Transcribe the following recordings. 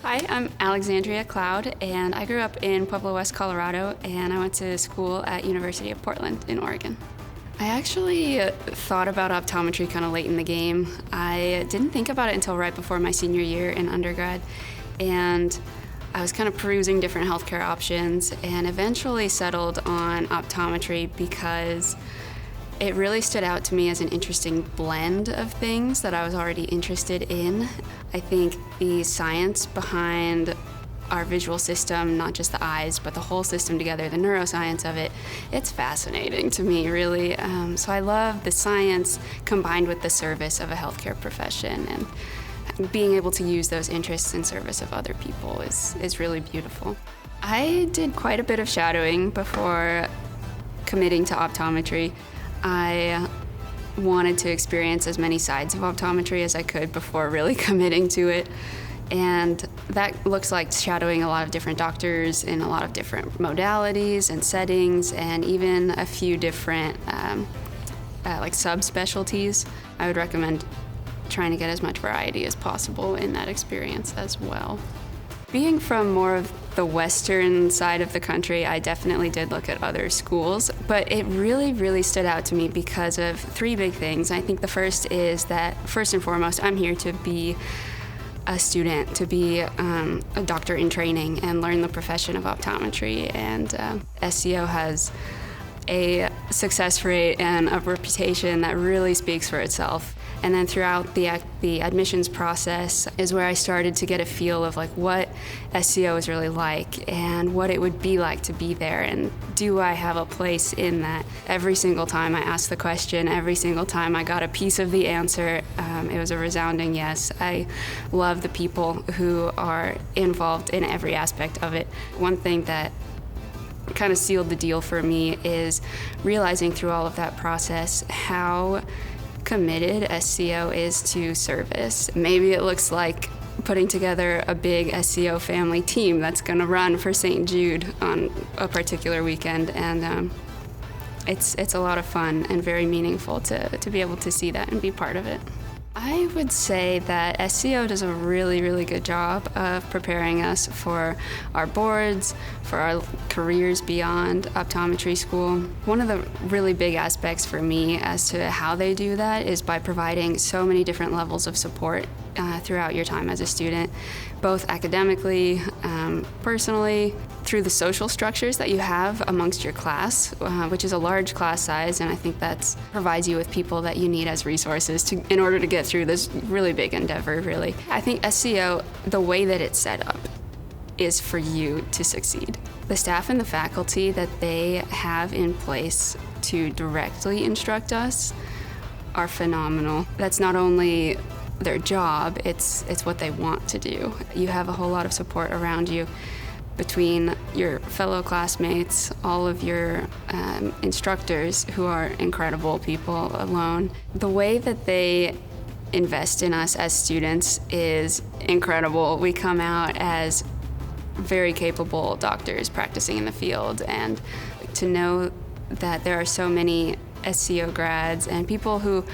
Hi, I'm Alexandria Cloud, and I grew up in Pueblo West, Colorado, and I went to school at University of Portland in Oregon. I actually thought about optometry kind of late in the game. I didn't think about it until right before my senior year in undergrad, and I was kind of perusing different healthcare options and eventually settled on optometry because it really stood out to me as an interesting blend of things that I was already interested in. I think the science behind our visual system, not just the eyes, but the whole system together, the neuroscience of it, it's fascinating to me, really. So I love the science combined with the service of a healthcare profession, and being able to use those interests in service of other people is really beautiful. I did quite a bit of shadowing before committing to optometry. I wanted to experience as many sides of optometry as I could before really committing to it. And that looks like shadowing a lot of different doctors in a lot of different modalities and settings, and even a few different like subspecialties. I would recommend trying to get as much variety as possible in that experience as well. Being from more of the western side of the country, I definitely did look at other schools, but it really stood out to me because of three big things. I think the first is that, first and foremost, I'm here to be a student, to be a doctor in training and learn the profession of optometry, and SCO has a success rate and a reputation that really speaks for itself. And then throughout the admissions process is where I started to get a feel of like what SCO is really like and what it would be like to be there, and do I have a place in that. Every single time I asked the question, every single time I got a piece of the answer, it was a resounding yes. I love the people who are involved in every aspect of it. One thing that kind of sealed the deal for me is realizing through all of that process how committed SCO is to service. Maybe it looks like putting together a big SCO family team that's going to run for St. Jude on a particular weekend, and it's a lot of fun and very meaningful to be able to see that and be part of it. I would say that SCO does a really good job of preparing us for our boards, for our careers beyond optometry school. One of the really big aspects for me as to how they do that is by providing so many different levels of support throughout your time as a student, both academically, personally, through the social structures that you have amongst your class, which is a large class size, and I think that provides you with people that you need as resources in order to get through this really big endeavor, really. I think SCO, the way that it's set up, is for you to succeed. The staff and the faculty that they have in place to directly instruct us are phenomenal. That's not only their job, it's what they want to do. You have a whole lot of support around you between your fellow classmates, all of your instructors who are incredible people alone. The way that they invest in us as students is incredible. We come out as very capable doctors practicing in the field, and to know that there are so many SCO grads and people who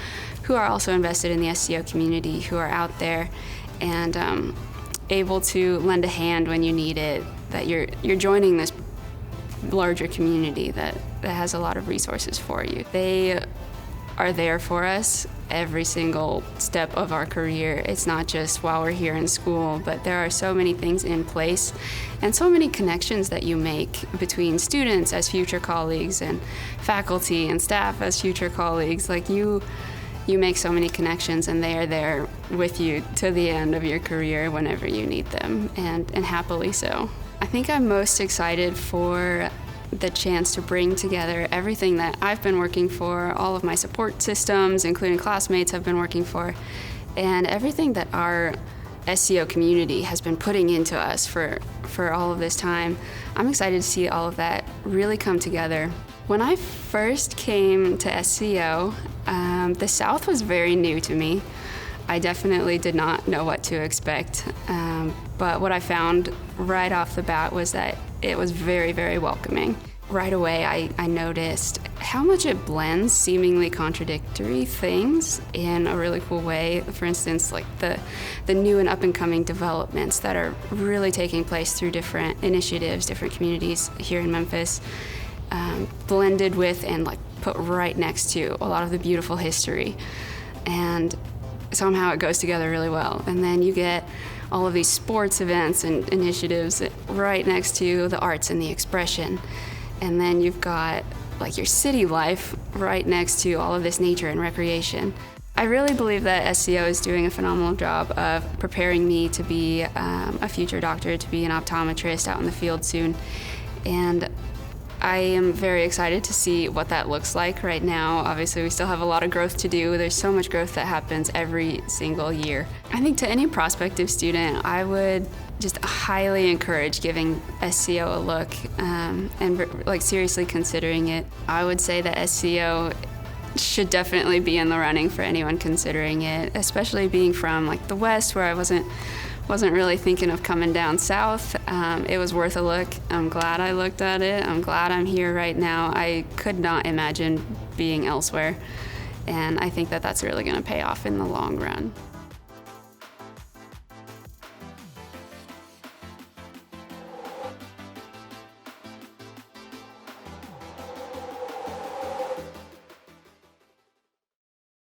are also invested in the SCO community, who are out there and able to lend a hand when you need it, that you're joining this larger community that has a lot of resources for you. They are there for us every single step of our career. It's not just while we're here in school, but there are so many things in place and so many connections that you make between students as future colleagues and faculty and staff as future colleagues. Like you make so many connections, and they are there with you to the end of your career whenever you need them, and happily so. I think I'm most excited for the chance to bring together everything that I've been working for, all of my support systems, including classmates, have been working for, and everything that our SCO community has been putting into us for all of this time. I'm excited to see all of that really come together. When I first came to SCO, the South was very new to me. I definitely did not know what to expect, but what I found right off the bat was that it was very welcoming. Right away, I noticed how much it blends seemingly contradictory things in a really cool way. For instance, like the new and up-and-coming developments that are really taking place through different initiatives, different communities here in Memphis, blended with and like put right next to a lot of the beautiful history. And somehow it goes together really well. And then you get all of these sports events and initiatives right next to the arts and the expression. And then you've got like your city life right next to all of this nature and recreation. I really believe that SCO is doing a phenomenal job of preparing me to be a future doctor, to be an optometrist out in the field soon. And I am very excited to see what that looks like right now. Obviously, we still have a lot of growth to do. There's so much growth that happens every single year. I think to any prospective student, I would just highly encourage giving SCO a look and like seriously considering it. I would say that SCO should definitely be in the running for anyone considering it, especially being from like the West, where I wasn't really thinking of coming down south. It was worth a look. I'm glad I looked at it. I'm glad I'm here right now. I could not imagine being elsewhere, and I think that that's really going to pay off in the long run.